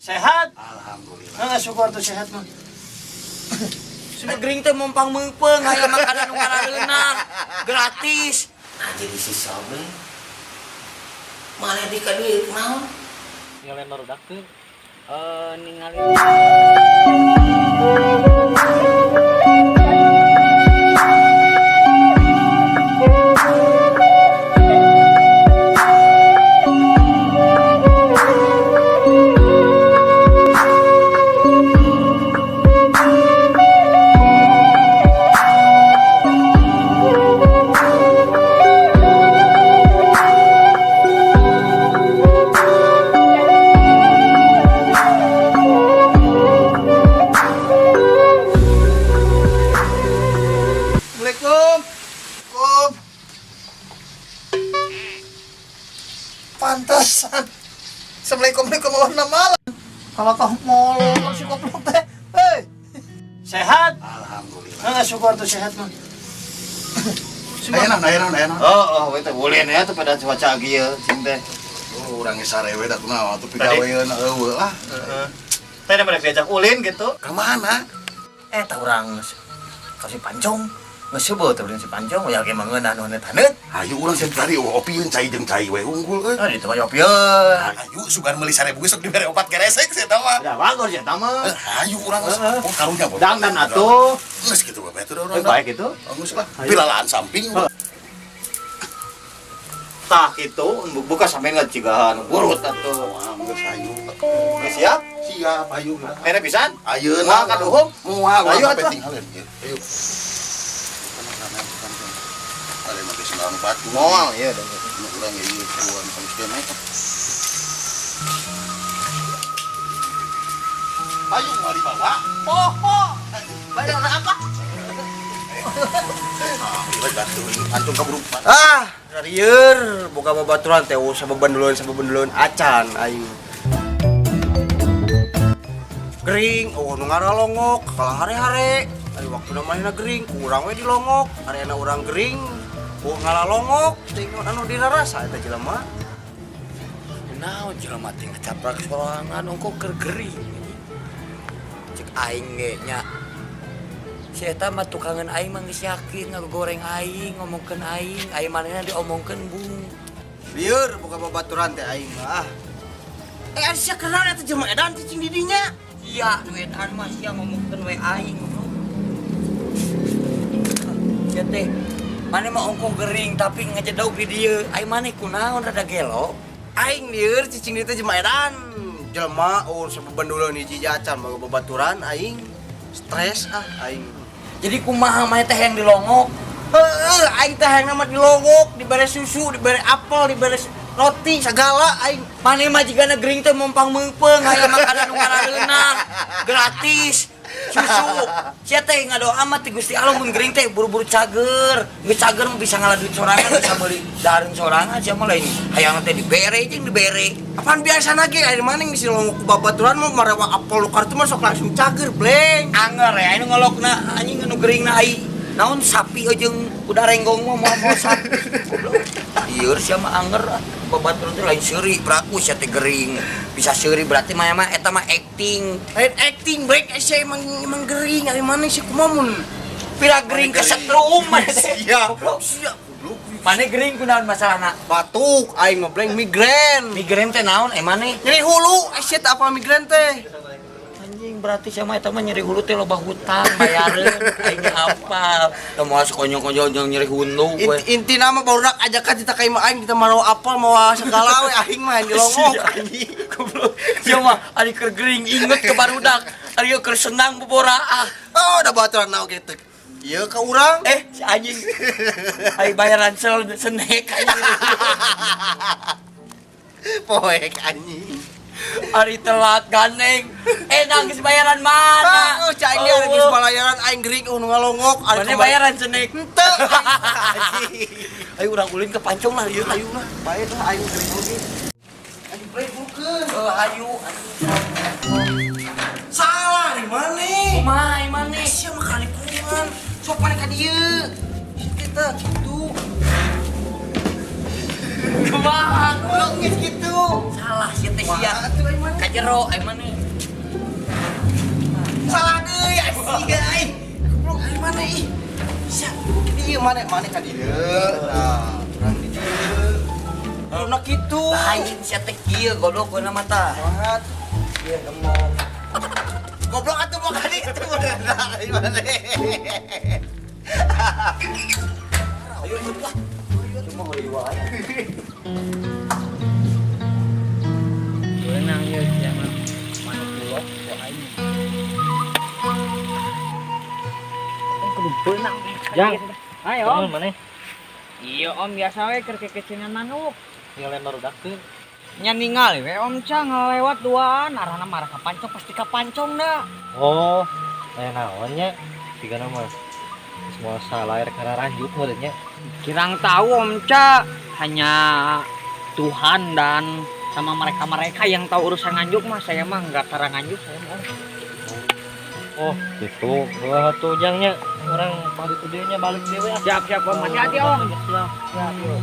Sehat? Alhamdulillah. Syukur tuh sehat mah. Sudah gering teh mumpang mengpeng aya makanan nu ngarareuna gratis. Nah jadi si Sobri malah di kadieu kunaon? Nyalen barudak teh ningali Pantasan. Assalamualaikum warahmatullahi wabarakatuh. Kalau kau mau si goblok teh. Hei. Sehat? Alhamdulillah. Syukur tuh sehat mah. Ayeuna. Oh, itu boleh ya tuh pada cuaca kieu cing teh. Oh, urang sarewe da kunaon atuh pigaweun eueuh lah. Teh mereka diajak ulin gitu. Ka mana? Tah urang kasih pancong. Geus heubeut teh si pancong ya ge mangeunana nu taneut. Ayo urang sih cari opieun cai jeung cai we unggul euy. Ah ditu mah opieun. Ayo sugan meuli 1000 geus sok dibere opat geresek sih eta mah. Da bagus ya tah mah. Ayo urang oh karunya boh. Dang dan atuh. Geus kitu bae teh urang. Baik gitu. Geus lah. Pilalaan samping. Tah kitu buka sampean ngacigahan burut atuh. Geus ayo. Geus siap? Siap ayo. Mere pisan? Ayeuna Moal kaduhung? Moal Ayo, sampai atuh. tinggalin. Ayo. Ada mah geus ngaung batu. Moal ieu. Urang ieu kuan kamus teh naik. Ayo mari bawa. Poho. Bayar apa? Ieu batu antum kaburu. Ah, rarieur boga babaturan teh sabebenduleun acan aing. Gering, nu ngaralongok kalah hare-hare. Ari waktuna manehna gering, urang we dilongok, areana urang gering, ngalalongok, teh anu dirarasa eta jelema. Naon jelema teh ngacaprak sorangan ongko keur gering. Cek aing ge nya. Si eta mah tukangan aing mah geus yakin ngagoreng aing, ngomongkeun aing, aing manehna diomongkeun bung. Lieur boga babaturan teh aing mah. Ari sia kenal eta jelema edan cicing di dinya. Iya, wedan mah sia ngomongkeun we aing. Sia teh maneh mah ongko gering tapi ngajedog di dieu. Aing maneh kunaon rada gelo. Aing lieur cicing di teh jelema edan. Jelema sabebenduleun hiji acan boga babaturan aing stres aing. Jadi kumaha maneh teh yang dilongok? Heeh, aing teh hayangna mah dilongok, dibere susu, dibere apel, dibere roti segala aing. Maneh mah jigana gering teh mumpang meungpeung aya makanan nu ngarareuna gratis. Susu. Sia teh ngadoa mah ti Gusti Allah mun gering teh buru-buru cager. Geus cager mah bisa ngaladuit sorangan bisa meuli dahareun sorangan sia mah lain hayangna teh dibere jeung dibere. Apaan biasana ge ari maneh geus dilongok ku babaturan mah marewa apel lu kartu mah sok langsung cager, bleng. Anger ya anu ngolokna anjing anu geuringna ai. Naon sapi jeung kuda renggong mah moal sapi. Ieu sia mah anger babaturan teh lain seuri beraku sia teh gering. Bisa seuri berarti mah eta mah acting. Lain acting break sia emang gering ari maneh sih kumaha mun Pira gering kesetrum maneh teh. siap. Maneh gering kunaon masalahna? Batuk aing mah bleng migrain. Migrain teh naon maneh? Nyeri hulu sia teh apa migrain teh? Anjing berarti sama eta mah nyeri hulu teh loba hutang bayareun aing apa teu moal sekonyong-konyong jeung nyeri hulu we. Intina mah barudak ajakan kita ka imah aing kita mau apel mau segala we aing mah dilongok Anjing goblok. Sia mah ari keur gering inget ke barudak. Ari keur senang beboraah. Oh udah baturan naon kitu. Ieu ka urang Si anjing. Ai bayaran senek anjing. poek anjing. Ari telat ganeng. Geus bayaran mana? Oh cai dia geus balayaran aing gering nu ngalongok Mana bayaran senek? henteu anjing. Ayo urang ulin ke pancong lah ieu ayo lah. Bae tah aing gering oge. Anjing break bukeun. Ayo. Salah di mana? Kumaha maneh? Sia mah kalipungan. Sok mana ka dieu? Kita gitu. Kumaha? Geus gitu. Salah sia teh sia. Ka jero ai mana? Salah deui sia ai. Goblok ai mana ih. Sia, ieu mana ka dieu. Nah, urang di dieu. Anak kitu. Lain sia teh kieu goblok beuna mata. Banget. Ieu gemong. Goblok atuh bukan itu bener ai mana. Ayo cepet lah. Cuma heuli wae. Beunang ieu sia mah. Manuk bulog ku aing. Kudu beunang. Jang. Ayo om. Mana? Iya om biasa we keur kekecinan manuk. Ngelen barudakeun. Nya ningali we om Ca ngalewat duaan arahna marah ka pancong pasti ka pancong da. Oh, aya naon nya? Tigana mah semua salah rek ranjuk modelnya. Kirang tahu om Ca, hanya Tuhan dan sama mereka-mereka yang tahu urusan nganjuk mah saya mah enggak karang nganjuk saya mah. Oh, gitu. Gua tuh jangnya orang balik ke dieunya balik dewe. Siap om, hati-hati om. Siap yuk.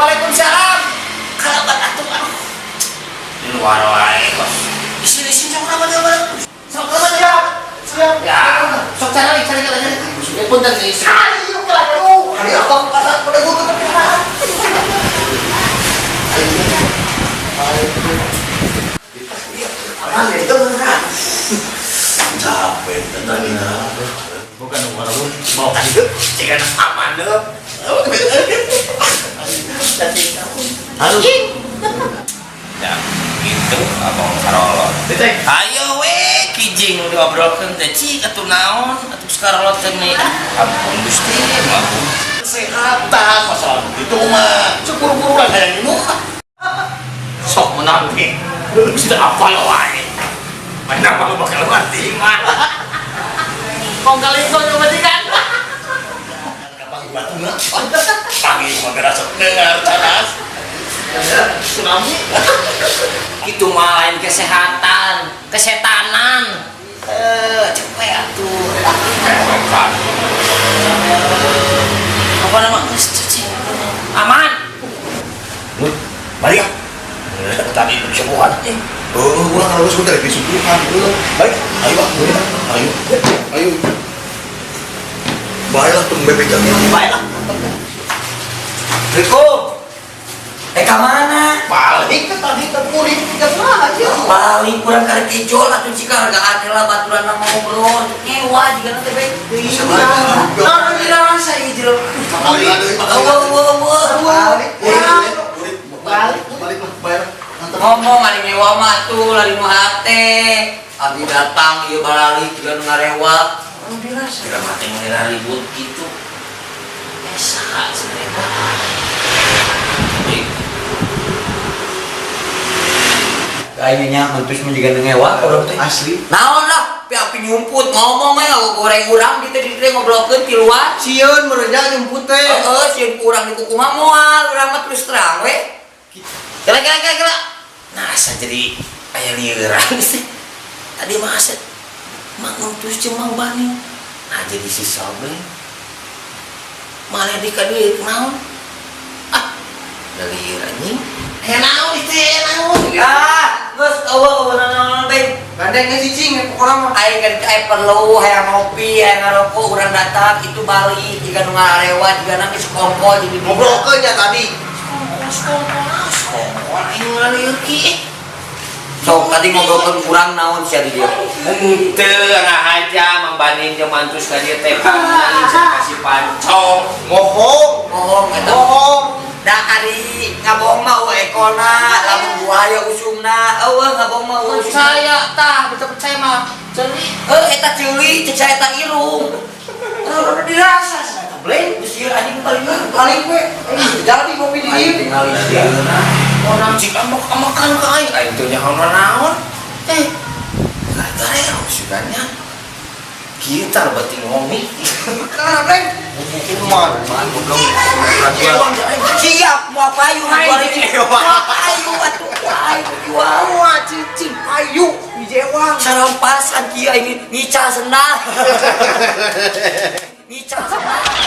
Waalaikumsalam. Kalabat atuh anu. Di luar wae kos. Di sini sok kalabat. Sok kalabat. Siap. Ya, sok cari kalian. Ya punten nih. Ayo kelaku. Hari apa pasar pada gua kepikiran. Aman itu beneran. Capek tadinya. Bukan warung mau kasih jika aman deh. Harus. Ya, gitu abang karolot. Ayo we kijing diobrolkeun teh cik atuh naon atuh sekarolot teh nih. Ampun Gusti, ampun. Kesehatan masalah itu mah. Buru-buru lah hayang nu. Sok menang ge. Sudah apa lo wae. Mana mau bakal mati mah. Kong kali kau nyoba kan? Bang batu mah. Pagi mah gerasa dengar cadas. Tsunami. Itu mah lain kesehatan, kesetanan. Cepet atuh. Apa nama? Aman. Balik. Tadi sembuhan. Oh, gua harus sebentar di subuhan. Baik, ayo Bang. Ayo. Ayo. Baiklah tuh bebek jamnya. Baiklah. Riko. Ka mana? Balik ke tadi ke kulit tiga aja. Paling kurang karek hijau lah tuh jika harga adalah baturan nama ngobrol nyewa juga nanti baik nah dirasa hijau Balik. ngomong ada nyewa mah tuh lari nu hate abdi datang ieu balali juga nu ngarewa dirasa kira mati mengira ribut gitu esa sebenarnya kayaknya mentus menjaga ngewa orang teh Asli. naon lah api nyumput ngomong we goreng urang di teh ngobrolkeun ti luar Sieun meureunya nyumput teh. heeh sieun urang di kukuh mah moal urang mah terus terang we kira nah asa jadi aya lieuran sih tadi mah aset mang mentus jeung mang bani nah jadi si Sabre malah di ka dieu naon ah dari anjing naon itu naon geus eueuh naon teh Gandeng cicing pokona mah. aing kan perlu hayang ngopi hayang ngarokok urang datang itu balik jika nu ngarewat juga nang sekongko jadi Ngobrolkeun nya tadi. sekongko aing ngalieur ki sok tadi ngobrolkeun urang naon sia di dieu henteu ngah aja Mang Banin jeung mantus ka dieu teh kasih pancong Ngomong eta da ari ngabohong mah ekona lamun buaya usumna eueuh ngabohong mah Percaya tah, bisa percaya mah. Ceuli. eta ceuli cek saya eta irung udah dirasa saya bleng geus ieu anjing paling we jadi ngopi di dieu. tinggal di dieu orang cik amak-amakan ka aing aing teh nyaho naon Kata reo suganya. Kita berarti ngomi. Karena Breng. Siap mau payu mau payu atuh payu Wah, cicing payu di Jewang. sarampasan kia ini ngicah senang ngicah senang